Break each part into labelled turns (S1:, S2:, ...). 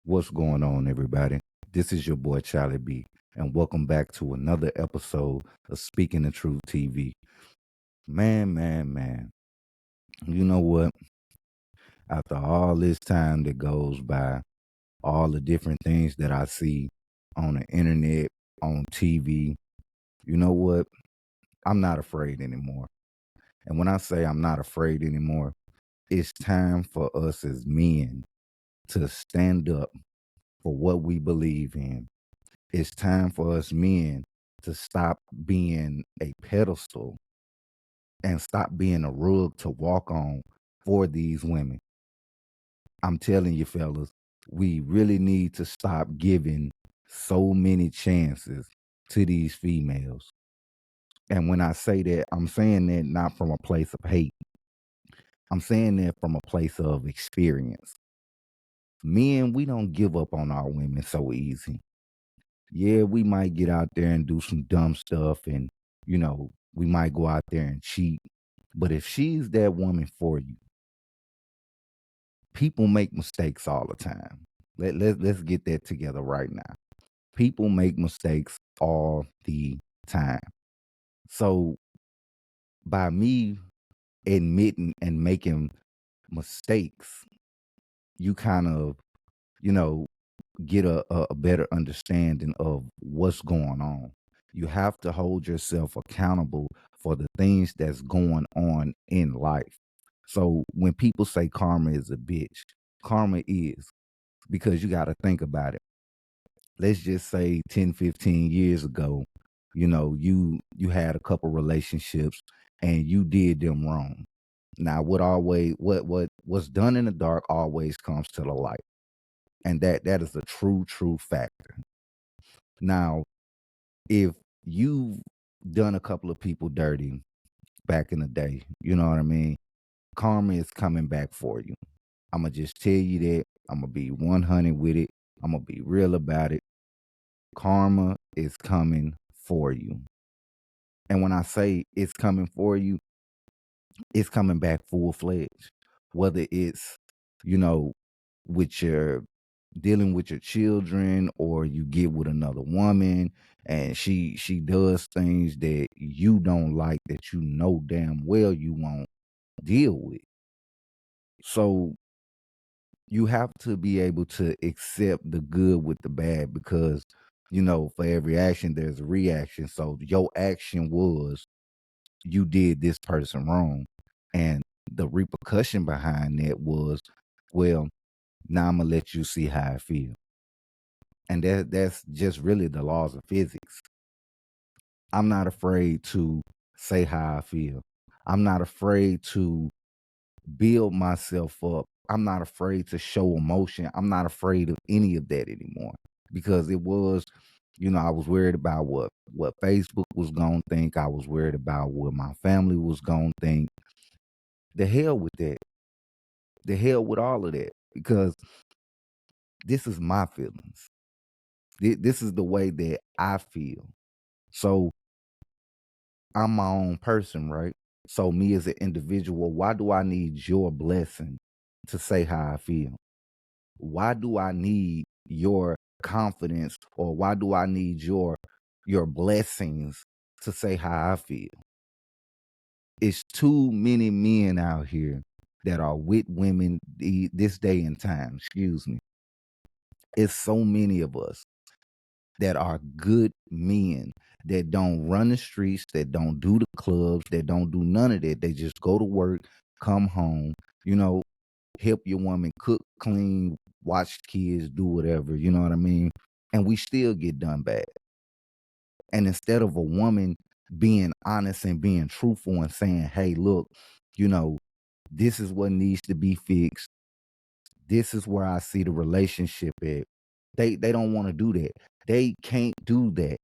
S1: What's going on, everybody? This is your boy Charlie B, and welcome back to another episode of Speaking the Truth TV. Man. You know what? After all this time that goes by, all the different things that I see on the internet, on TV, you know what? I'm not afraid anymore. And when I say I'm not afraid anymore, it's time for us as men to stand up for what we believe in. It's time for us men to stop being a pedestal and stop being a rug to walk on for these women. I'm telling you, fellas, we really need to stop giving so many chances to these females. And when I say that, I'm saying that not from a place of hate. I'm saying that from a place of experience. Men, we don't give up on our women so easy. Yeah, we might get out there and do some dumb stuff and, we might go out there and cheat. But if she's that woman for you, people make mistakes all the time. Let's get that together right now. People make mistakes all the time. So by me admitting and making mistakes, you kind of, you know, get a better understanding of what's going on. You have to hold yourself accountable for the things that's going on in life. So when people say karma is a bitch, karma is, because you got to think about it. Let's just say 10, 15 years ago, you had a couple relationships and you did them wrong. Now what's done in the dark always comes to the light. And that is a true factor. Now, if you've done a couple of people dirty back in the day, you know what I mean? Karma is coming back for you. I'm going to just tell you that. I'm going to be 100 with it. I'm going to be real about it. Karma is coming for you. And when I say it's coming for you, it's coming back full fledged. Whether it's, you know, with your dealing with your children, or you get with another woman and she does things that you don't like, that you know damn well you won't deal with. So you have to be able to accept the good with the bad, because for every action there's a reaction. So your action was, you did this person wrong, and the repercussion behind that was, well, now I'm gonna let you see how I feel. And that's just really the laws of physics. I'm not afraid to say how I feel. I'm not afraid to build myself up. I'm not afraid to show emotion. I'm not afraid of any of that anymore, because it was, I was worried about what Facebook was going to think. I was worried about what my family was going to think. The hell with that. The hell with all of that, because this is my feelings. This is the way that I feel. So I'm my own person, right? So me as an individual, why do I need your blessing to say how I feel? Why do I need your confidence, or why do I need your blessings to say how I feel? It's too many men out here that are with women this day and time. Excuse me. It's so many of us that are good men, that don't run the streets, that don't do the clubs, that don't do none of that. They just go to work, come home, help your woman cook, clean, watch kids, do whatever, you know what I mean? And we still get done bad. And instead of a woman being honest and being truthful and saying, hey, look, this is what needs to be fixed. This is where I see the relationship at. They don't want to do that. They can't do that.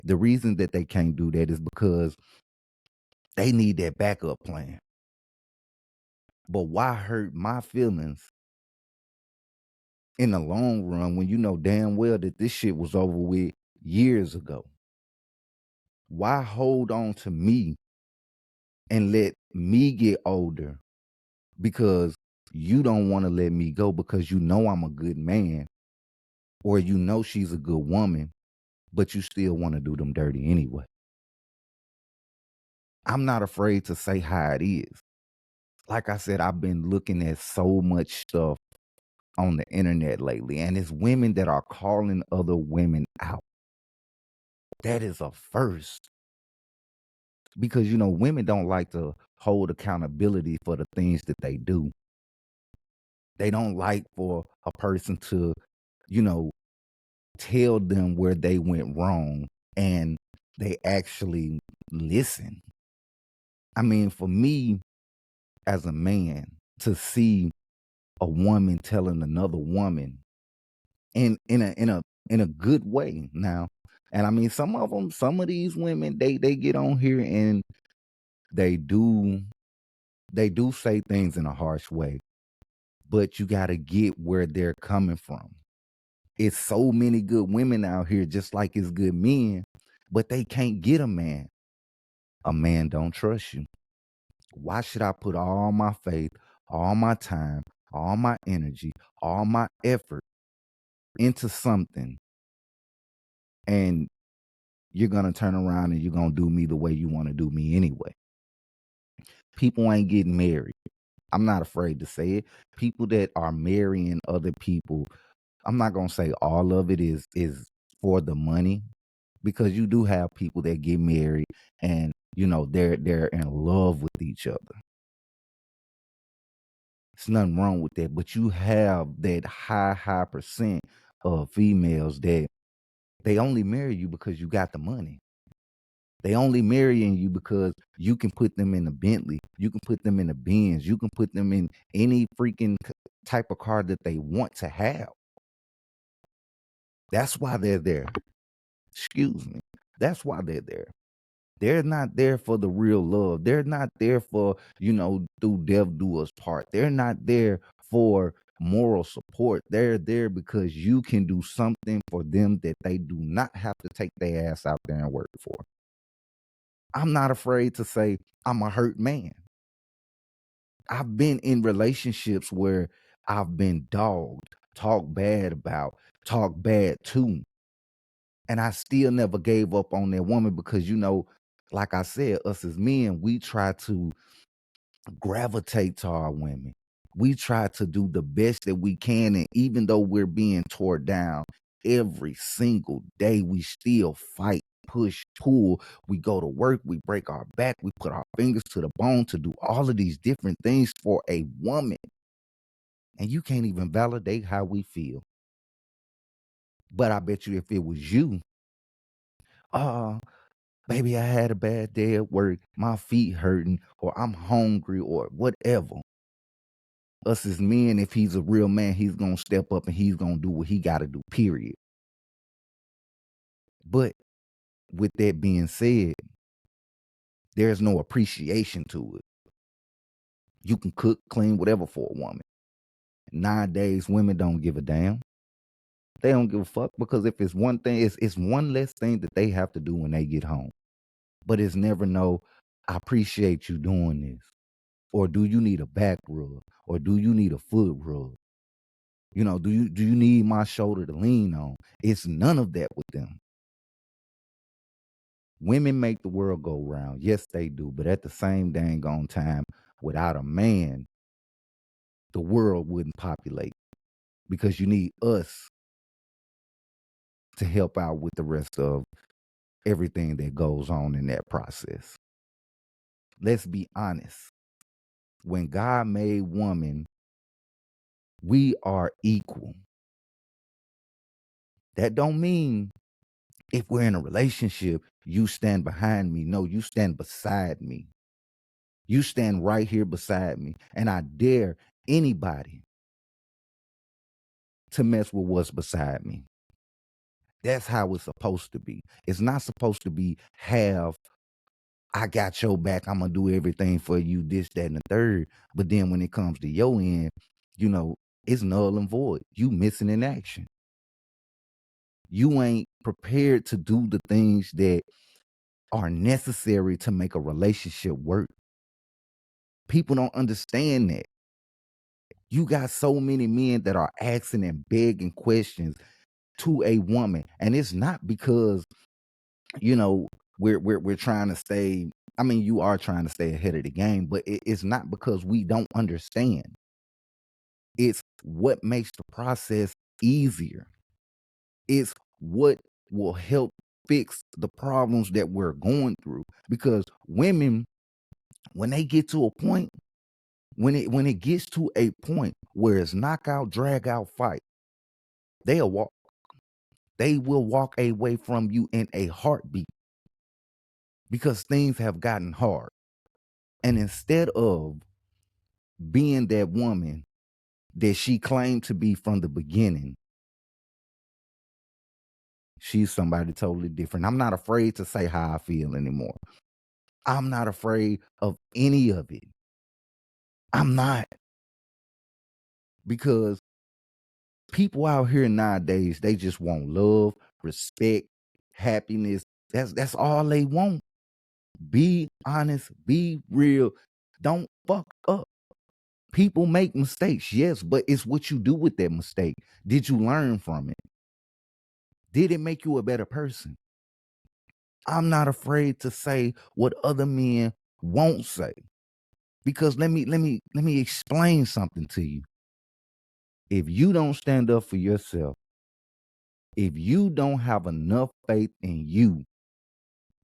S1: The reason that they can't do that is because they need that backup plan. But why hurt my feelings in the long run when you know damn well that this shit was over with years ago? Why hold on to me and let me get older because You don't want to let me go because you know I'm a good man, or you know she's a good woman, but you still want to do them dirty anyway. I'm not afraid to say how it is. Like I said, I've been looking at so much stuff on the internet lately, and it's women that are calling other women out. That is a first, because women don't like to hold accountability for the things that they do. They don't like for a person to, you know, tell them where they went wrong and they actually listen. I mean, for me as a man to see a woman telling another woman in a good way now. And I mean, some of these women, they get on here and they do say things in a harsh way, but you got to get where they're coming from. It's so many good women out here, just like it's good men, but they can't get a man. A man don't trust you. Why should I put all my faith, all my time, all my energy, all my effort into something, and you're going to turn around and you're going to do me the way you want to do me anyway? People ain't getting married. I'm not afraid to say it. People that are marrying other people, I'm not going to say all of it is for the money, because you do have people that get married and they're in love with each other. There's nothing wrong with that, but you have that high percent of females that they only marry you because you got the money. They only marrying you because you can put them in a Bentley, you can put them in a Benz, you can put them in any freaking type of car that they want to have. That's why they're there. Excuse me. That's why they're there. They're not there for the real love. They're not there for, through death do us part. They're not there for moral support. They're there because you can do something for them that they do not have to take their ass out there and work for. I'm not afraid to say I'm a hurt man. I've been in relationships where I've been dogged, talked bad about, talked bad to, and I still never gave up on that woman because, like I said, us as men, we try to gravitate to our women. We try to do the best that we can. And even though we're being torn down every single day, we still fight, push, pull. We go to work, we break our back, we put our fingers to the bone to do all of these different things for a woman. And you can't even validate how we feel. But I bet you if it was you, baby, I had a bad day at work, my feet hurting, or I'm hungry, or whatever. Us as men, if he's a real man, he's going to step up and he's going to do what he got to do, period. But with that being said, there's no appreciation to it. You can cook, clean, whatever for a woman. Nowadays, women don't give a damn. They don't give a fuck, because if it's one thing, it's one less thing that they have to do when they get home. But it's never no, I appreciate you doing this. Or do you need a back rub? Or do you need a foot rub? Do you need my shoulder to lean on? It's none of that with them. Women make the world go round. Yes, they do. But at the same dang on time, without a man, the world wouldn't populate, because you need us to help out with the rest of everything that goes on in that process. Let's be honest. When God made woman, we are equal. That don't mean if we're in a relationship, you stand behind me. No, you stand beside me. You stand right here beside me. And I dare anybody to mess with what's beside me. That's how it's supposed to be. It's not supposed to be I got your back, I'm going to do everything for you, this, that, and the third. But then when it comes to your end, it's null and void. You missing in action. You ain't prepared to do the things that are necessary to make a relationship work. People don't understand that. You got so many men that are asking and begging questions to a woman, and it's not because you know we're trying to stay. I mean, you are trying to stay ahead of the game, but it's not because we don't understand. It's what makes the process easier. It's what will help fix the problems that we're going through. Because women, when they get to a point, when it gets to a point where it's knockout, drag out fight, they'll walk. They will walk away from you in a heartbeat because things have gotten hard. And instead of being that woman that she claimed to be from the beginning, she's somebody totally different. I'm not afraid to say how I feel anymore. I'm not afraid of any of it. I'm not, because people out here nowadays, they just want love, respect, happiness. That's all they want. Be honest, be real. Don't fuck up. People make mistakes, yes, but it's what you do with that mistake. Did you learn from it? Did it make you a better person? I'm not afraid to say what other men won't say. Because let me explain something to you. If you don't stand up for yourself, if you don't have enough faith in you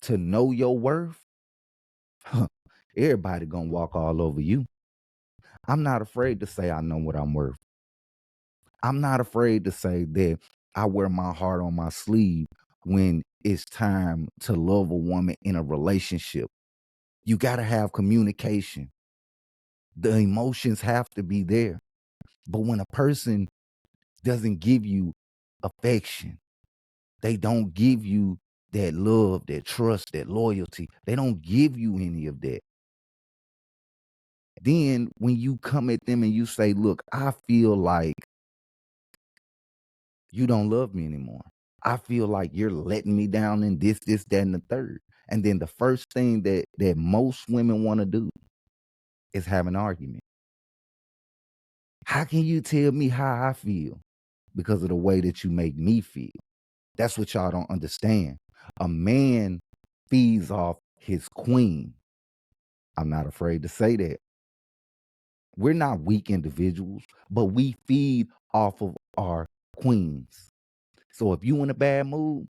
S1: to know your worth, huh, everybody gonna walk all over you. I'm not afraid to say I know what I'm worth. I'm not afraid to say that I wear my heart on my sleeve when it's time to love a woman in a relationship. You got to have communication. The emotions have to be there. But when a person doesn't give you affection, they don't give you that love, that trust, that loyalty, they don't give you any of that. Then when you come at them and you say, look, I feel like you don't love me anymore. I feel like you're letting me down in this, that, and the third. And then the first thing that most women want to do is have an argument. How can you tell me how I feel? Because of the way that you make me feel. That's what y'all don't understand. A man feeds off his queen. I'm not afraid to say that. We're not weak individuals, but we feed off of our queens. So if you in a bad mood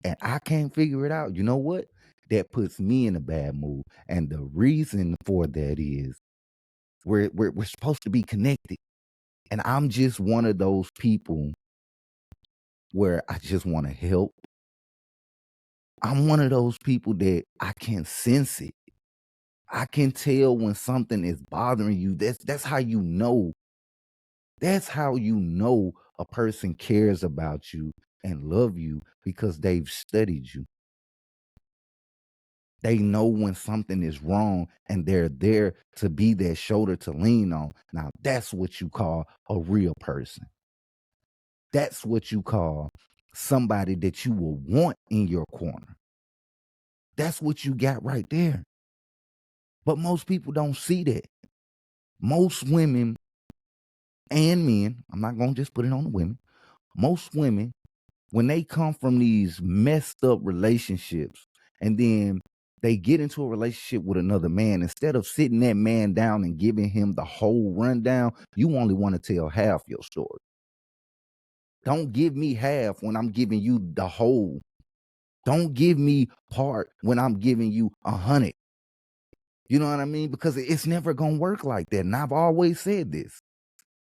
S1: and I can't figure it out, you know what? That puts me in a bad mood. And the reason for that is we're supposed to be connected. And I'm just one of those people where I just want to help. I'm one of those people that I can sense it. I can tell when something is bothering you. That's how you know. That's how you know a person cares about you and love you, because they've studied you. They know when something is wrong and they're there to be that shoulder to lean on. Now, that's what you call a real person. That's what you call somebody that you will want in your corner. That's what you got right there. But most people don't see that. Most women and men, I'm not going to just put it on the women, most women, when they come from these messed up relationships and then they get into a relationship with another man, instead of sitting that man down and giving him the whole rundown, you only want to tell half your story. Don't give me half when I'm giving you the whole. Don't give me part when I'm giving you 100. You know what I mean? Because it's never going to work like that. And I've always said this.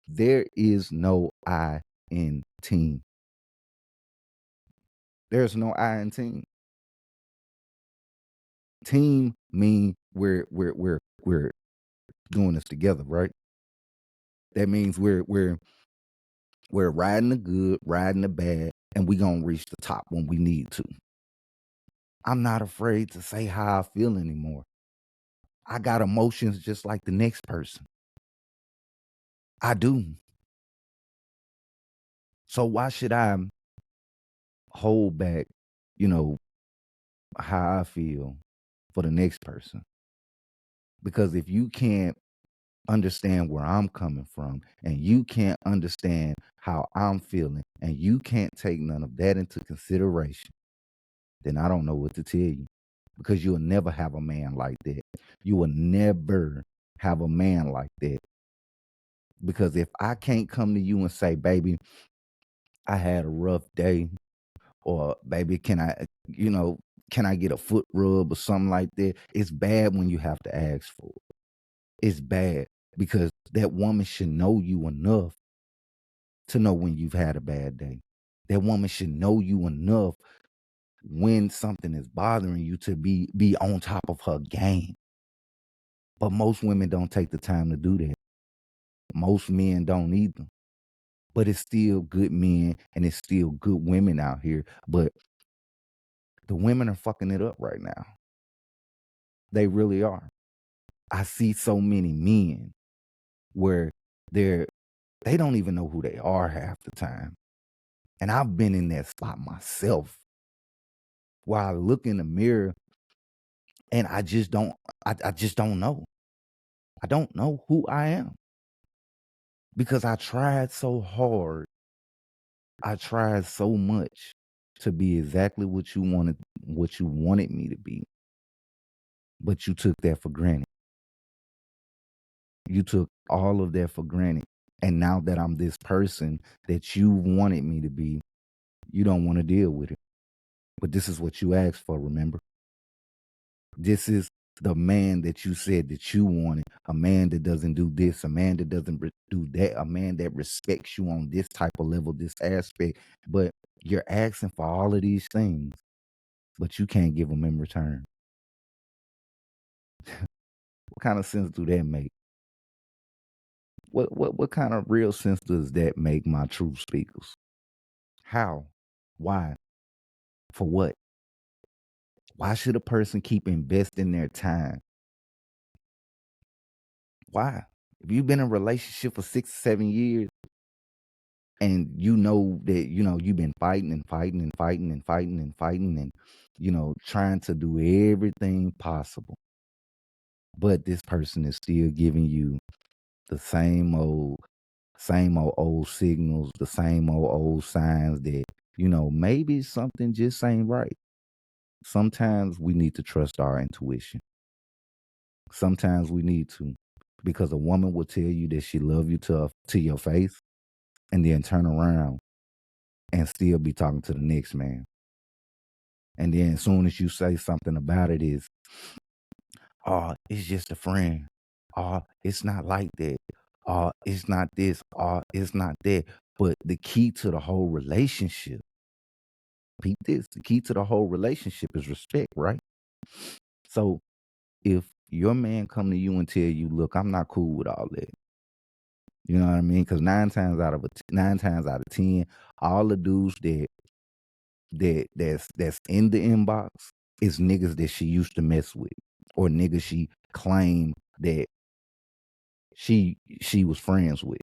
S1: There is no I in team. There's no I in team. Team mean we're doing this together, right? That means we're riding the good, riding the bad, and we gonna reach the top when we need to. I'm not afraid to say how I feel anymore. I got emotions just like the next person. I do. So why should I hold back, you know, how I feel for the next person? Because if you can't understand where I'm coming from, and you can't understand how I'm feeling, and you can't take none of that into consideration, then I don't know what to tell you, because you'll never have a man like that. You will never have a man like that. Because if I can't come to you and say, baby, I had a rough day, or baby, can I get a foot rub or something like that? It's bad when you have to ask for it. It's bad because that woman should know you enough to know when you've had a bad day. That woman should know you enough when something is bothering you to be on top of her game. But most women don't take the time to do that. Most men don't either. But it's still good men and it's still good women out here. But the women are fucking it up right now. They really are. I see so many men where they don't even know who they are half the time. And I've been in that spot myself, where I look in the mirror and I just don't know. I don't know who I am. Because I tried so hard. I tried so much to be exactly what you wanted me to be. But you took that for granted. You took all of that for granted. And now that I'm this person that you wanted me to be, you don't want to deal with it. But this is what you asked for, remember? This is the man that you said that you wanted. A man that doesn't do this, a man that doesn't do that, a man that respects you on this type of level, this aspect. But you're asking for all of these things, but you can't give them in return. What kind of sense do that make? What kind of real sense does that make, my true speakers? How? Why? For what? Why should a person keep investing their time? Why? If you've been in a relationship for 6 or 7 years and you know that, you've been fighting and fighting and fighting and fighting and fighting and, trying to do everything possible, but this person is still giving you the same old signals, the same old signs that, maybe something just ain't right. Sometimes we need to trust our intuition. Sometimes we need to, because a woman will tell you that she love you to your face, and then turn around and still be talking to the next man. And then as soon as you say something about it, is, oh, it's just a friend. Oh, it's not like that. Oh, it's not this. Oh, it's not that. But the key to the whole relationship, peep this, the key to the whole relationship is respect, right? So if your man come to you and tell you, look, I'm not cool with all that. You know what I mean? Because 9 times out of 10, all the dudes that's in the inbox is niggas that she used to mess with, or niggas she claimed that she was friends with.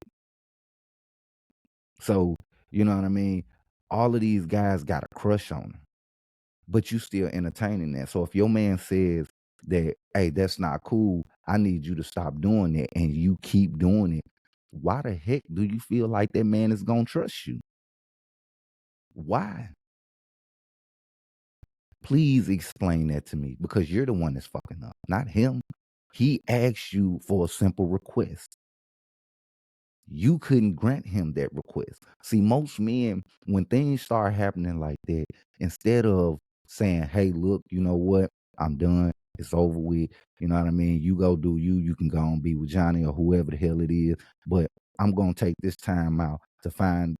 S1: So, you know what I mean? All of these guys got a crush on her, but you still entertaining that. So if your man says that, hey, that's not cool, I need you to stop doing it, and you keep doing it, why the heck do you feel like that man is gonna trust you? Why? Please explain that to me, because you're the one that's fucking up, not him. He asked you for a simple request. You couldn't grant him that request. See, most men, when things start happening like that, instead of saying, hey, look, you know what? I'm done. It's over with. You know what I mean? You go do you. You can go and be with Johnny or whoever the hell it is. But I'm going to take this time out to find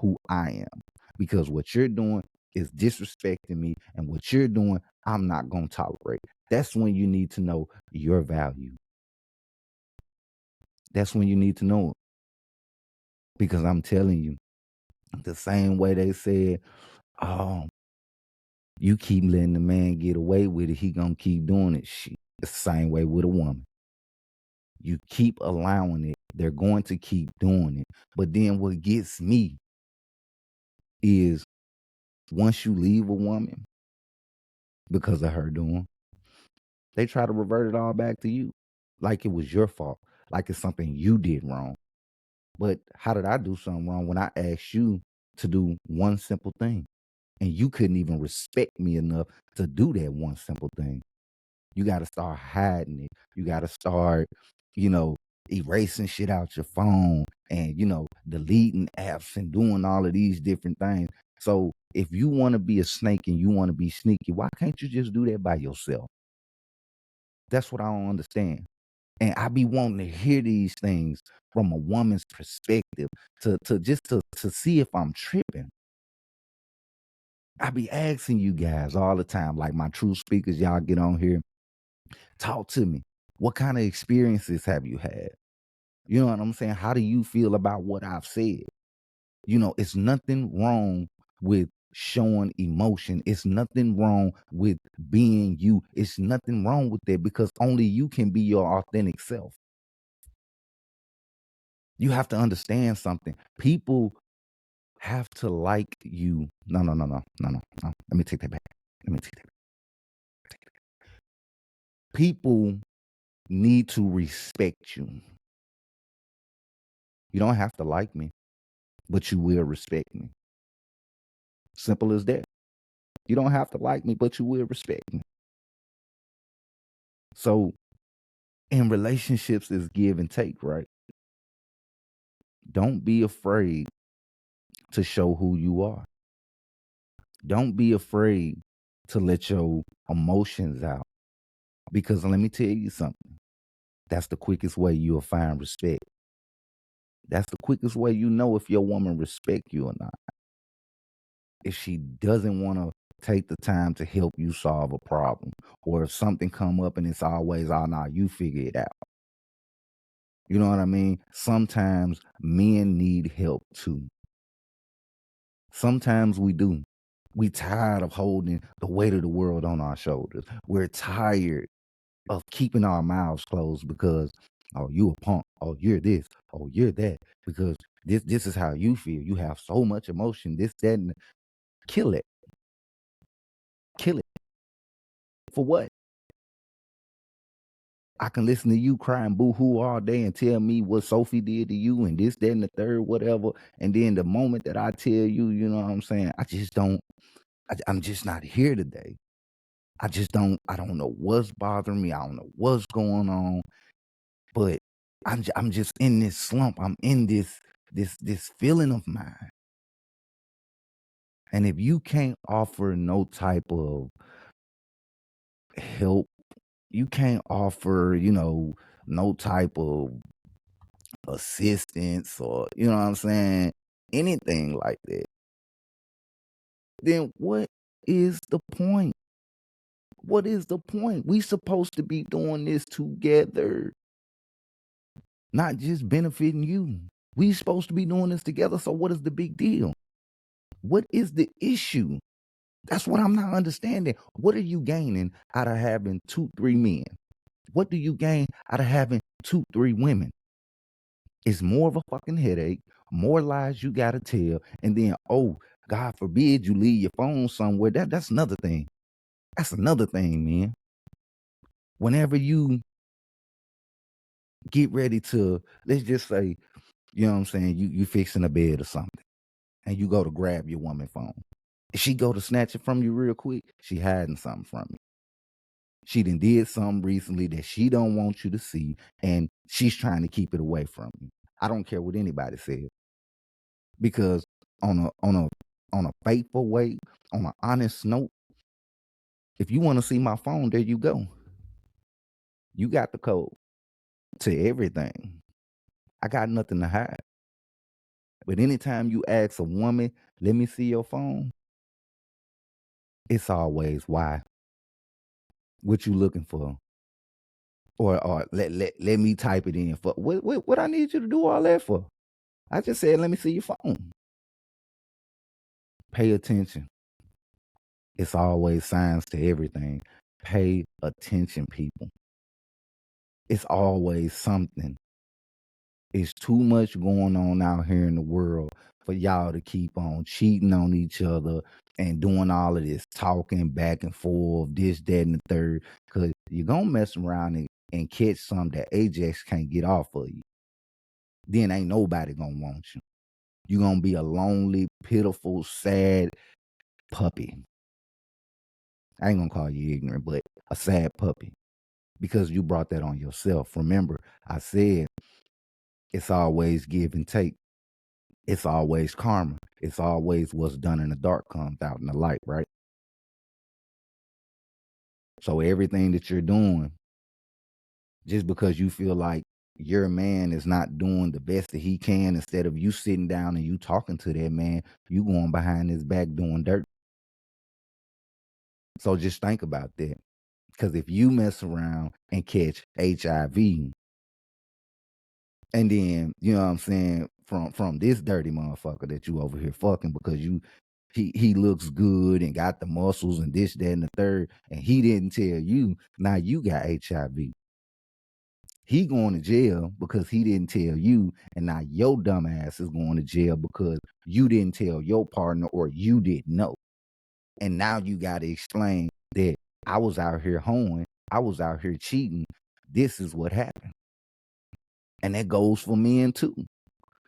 S1: who I am. Because what you're doing is disrespecting me. And what you're doing, I'm not going to tolerate. That's when you need to know your value. That's when you need to know it. Because I'm telling you, the same way they said, oh, you keep letting the man get away with it, he gonna keep doing it. Shit. It's the same way with a woman. You keep allowing it, they're going to keep doing it. But then what gets me is, once you leave a woman because of her doing, they try to revert it all back to you, like it was your fault. like it's something you did wrong. But how did I do something wrong when I asked you to do one simple thing? And you couldn't even respect me enough to do that one simple thing. You got to start hiding it. You got to start, you know, erasing shit out your phone and, deleting apps and doing all of these different things. So if you want to be a snake and you want to be sneaky, why can't you just do that by yourself? That's what I don't understand. And I be wanting to hear these things from a woman's perspective to see if I'm tripping. I be asking you guys all the time, like my true speakers, y'all get on here, talk to me. What kind of experiences have you had? You know what I'm saying? How do you feel about what I've said? It's nothing wrong with showing emotion. It's nothing wrong with being you. It's nothing wrong with that because only you can be your authentic self. You have to understand something. People have to like you. No. Let me take that back. People need to respect you. You don't have to like me, but you will respect me. Simple as that. You don't have to like me, but you will respect me. So in relationships is give and take, right? Don't be afraid to show who you are. Don't be afraid to let your emotions out. Because let me tell you something. That's the quickest way you'll find respect. That's the quickest way you know if your woman respect you or not. If she doesn't want to take the time to help you solve a problem, or if something come up and it's always, oh, nah, you figure it out. You know what I mean? Sometimes men need help too. Sometimes we do. We tired of holding the weight of the world on our shoulders. We're tired of keeping our mouths closed because, oh, you a punk. Oh, you're this. Oh, you're that. Because this is how you feel. You have so much emotion. This, that, and kill it. Kill it. For what? I can listen to you crying boo-hoo all day and tell me what Sophie did to you and this, that, and the third, whatever. And then the moment that I tell you, you know what I'm saying? I'm just not here today. I don't know what's bothering me. I don't know what's going on, but I'm just in this slump. I'm in this feeling of mine. And if you can't offer no type of help, you can't offer, no type of assistance or, you know what I'm saying, anything like that, then what is the point? What is the point? We supposed to be doing this together, not just benefiting you. We supposed to be doing this together. So what is the big deal? What is the issue? That's what I'm not understanding. What are you gaining out of having 2-3 men? What do you gain out of having 2-3 women? It's more of a fucking headache, more lies you gotta tell, and then, oh, God forbid you leave your phone somewhere. That's another thing. That's another thing, man. Whenever you get ready to, let's just say, you know what I'm saying, you fixing a bed or something, and you go to grab your woman phone. If she go to snatch it from you real quick, she hiding something from you. She done did something recently that she don't want you to see, and she's trying to keep it away from you. I don't care what anybody says. Because on a faithful way, on an honest note, if you want to see my phone, there you go. You got the code to everything. I got nothing to hide. But anytime you ask a woman, let me see your phone, it's always why. What you looking for? Or let me type it in for what I need you to do all that for? I just said let me see your phone. Pay attention. It's always signs to everything. Pay attention, people. It's always something. It's too much going on out here in the world for y'all to keep on cheating on each other and doing all of this talking back and forth, this, that, and the third. Because you're going to mess around and catch some that Ajax can't get off of you, then ain't nobody gonna want you. You're gonna be a lonely, pitiful, sad puppy. I ain't gonna call you ignorant, but a sad puppy because you brought that on yourself. Remember, I said it's always give and take. It's always karma. It's always what's done in the dark comes out in the light, right? So everything that you're doing, just because you feel like your man is not doing the best that he can, instead of you sitting down and you talking to that man, you going behind his back doing dirt. So just think about that. Because if you mess around and catch HIV, and then, you know what I'm saying, from this dirty motherfucker that you over here fucking because he looks good and got the muscles and this, that, and the third, and he didn't tell you, now you got HIV. He going to jail because he didn't tell you, and now your dumb ass is going to jail because you didn't tell your partner or you didn't know. And now you got to explain that I was out here hoeing, I was out here cheating. This is what happened. And that goes for men too.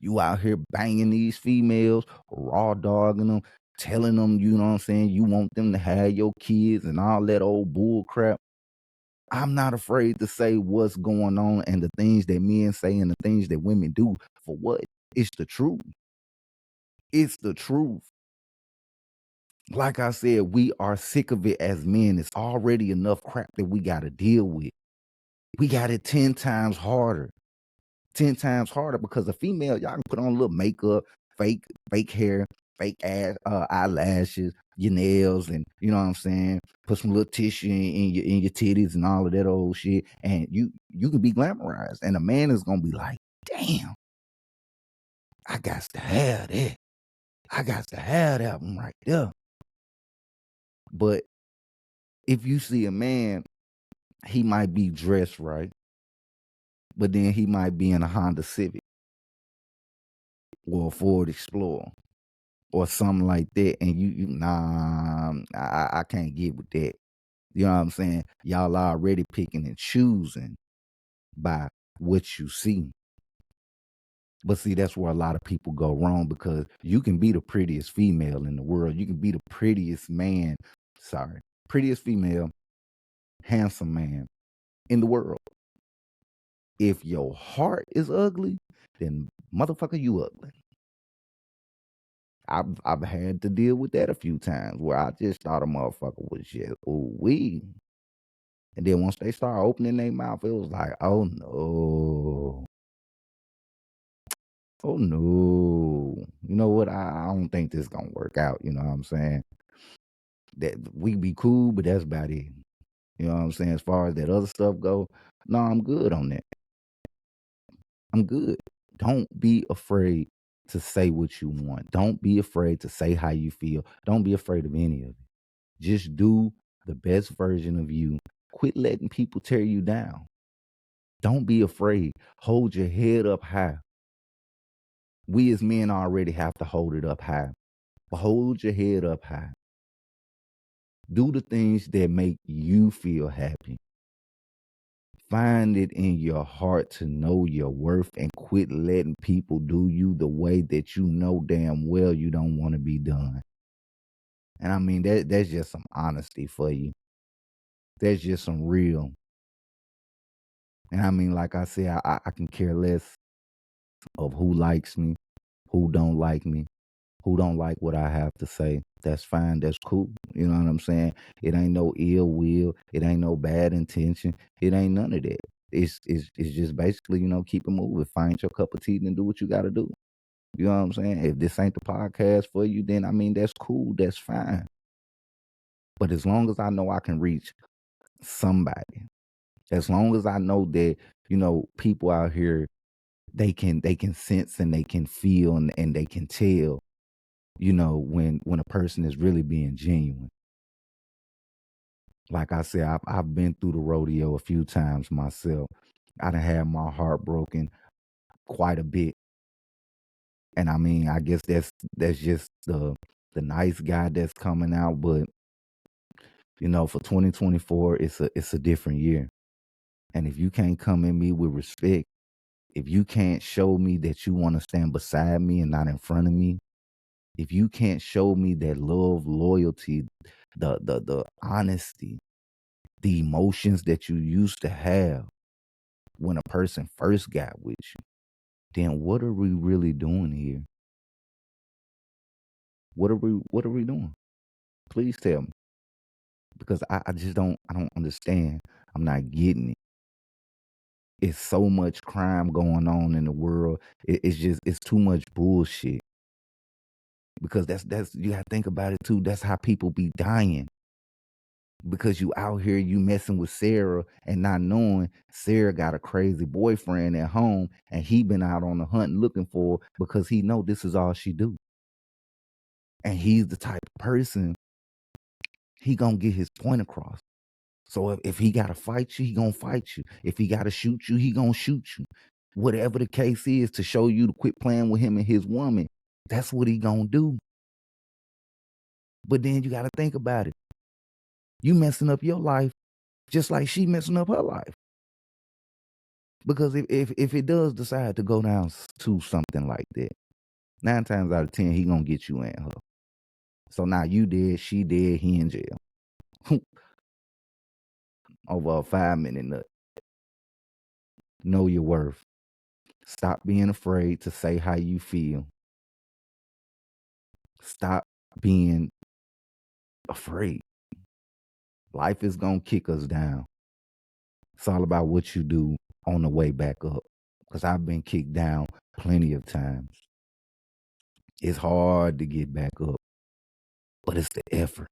S1: You out here banging these females, raw dogging them, telling them, you know what I'm saying, you want them to have your kids and all that old bull crap. I'm not afraid to say what's going on and the things that men say and the things that women do. For what? It's the truth. It's the truth. Like I said, we are sick of it as men. It's already enough crap that we got to deal with. We got it 10 times harder. 10 times harder because a female, y'all can put on a little makeup, fake hair, fake ass, eyelashes, your nails, and you know what I'm saying, put some little tissue in your titties and all of that old shit, and you can be glamorized, and a man is gonna be like, damn, I got to have that. I got to have that one right there. But if you see a man, he might be dressed right, but then he might be in a Honda Civic or a Ford Explorer or something like that, and you nah, I can't get with that. You know what I'm saying? Y'all already picking and choosing by what you see. But see, that's where a lot of people go wrong, because you can be the prettiest female in the world. You can be the prettiest man, prettiest female, handsome man in the world. If your heart is ugly, then motherfucker, you ugly. I've had to deal with that a few times where I just thought a motherfucker was just ooh-wee. And then once they start opening their mouth, it was like, oh no. Oh no. You know what? I don't think this gonna work out. You know what I'm saying? That we be cool, but that's about it. You know what I'm saying? As far as that other stuff go, no, I'm good on that. I'm good. Don't be afraid to say what you want. Don't be afraid to say how you feel. Don't be afraid of any of it. Just do the best version of you. Quit letting people tear you down. Don't be afraid. Hold your head up high. We as men already have to hold it up high. But hold your head up high. Do the things that make you feel happy. Find it in your heart to know your worth and quit letting people do you the way that you know damn well you don't want to be done. And I mean, that's just some honesty for you. That's just some real. And I mean, like I said, I can care less of who likes me, who don't like me, who don't like what I have to say. That's fine. That's cool. You know what I'm saying? It ain't no ill will. It ain't no bad intention. It ain't none of that. It's just basically, you know, keep it moving. Find your cup of tea and do what you got to do. You know what I'm saying? If this ain't the podcast for you, then I mean, that's cool. That's fine. But as long as I know I can reach somebody, as long as I know that, you know, people out here, they can sense and they can feel and they can tell, you know, when a person is really being genuine. Like I said, I've been through the rodeo a few times myself. I done had my heart broken quite a bit. And I mean, I guess that's just the nice guy that's coming out. But you know, for 2024, it's a different year. And if you can't come at me with respect, if you can't show me that you want to stand beside me and not in front of me, if you can't show me that love, loyalty, the honesty, the emotions that you used to have when a person first got with you, then what are we really doing here? What are we doing? Please tell me. Because I just don't understand. I'm not getting it. It's so much crime going on in the world. It's too much bullshit. Because that's you gotta think about it too. That's how people be dying. Because you out here, you messing with Sarah and not knowing Sarah got a crazy boyfriend at home and he been out on the hunt looking for her because he know this is all she do. And he's the type of person, he gonna get his point across. So if he gotta fight you, he gonna fight you. If he gotta shoot you, he gonna shoot you. Whatever the case is, to show you to quit playing with him and his woman, that's what he gonna do. But then you gotta think about it. You messing up your life just like she messing up her life. Because if it does decide to go down to something like that, 9 times out of 10, he gonna get you and her. So now you dead, she dead, he in jail. Over a 5-minute nut. Know your worth. Stop being afraid to say how you feel. Stop being afraid. Life is gonna kick us down. It's all about what you do on the way back up. Because I've been kicked down plenty of times. It's hard to get back up. But it's the effort.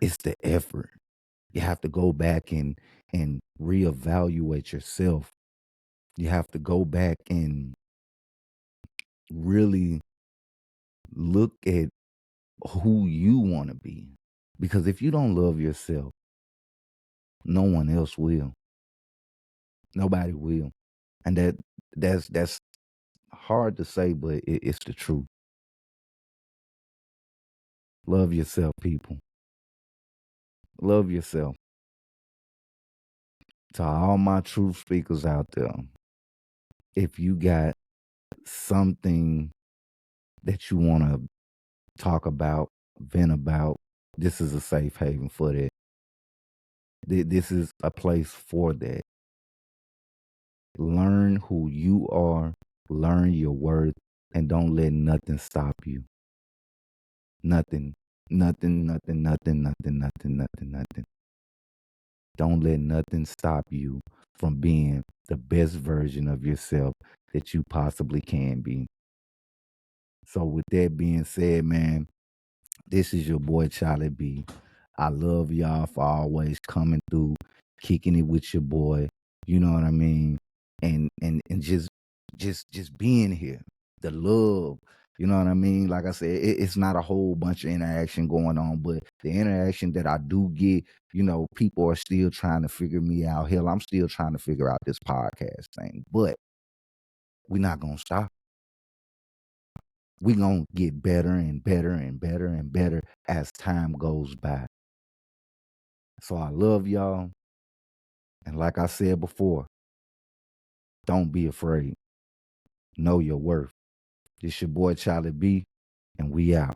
S1: It's the effort. You have to go back and reevaluate yourself. You have to go back and really look at who you want to be. Because if you don't love yourself, no one else will. Nobody will. And that's hard to say, but it's the truth. Love yourself, people. Love yourself. To all my truth speakers out there, if you got something that you want to talk about, vent about, this is a safe haven for that. This is a place for that. Learn who you are, learn your worth, and don't let nothing stop you. Nothing. Nothing. Don't let nothing stop you from being the best version of yourself that you possibly can be. So with that being said, man, this is your boy Charlie B. I love y'all for always coming through, kicking it with your boy. You know what I mean? And just being here. The love. You know what I mean? Like I said, it's not a whole bunch of interaction going on, but the interaction that I do get, you know, people are still trying to figure me out. Hell, I'm still trying to figure out this podcast thing, but we're not going to stop. We're going to get better and better and better and better as time goes by. So I love y'all. And like I said before, don't be afraid. Know your worth. This your boy Charlie B, and we out.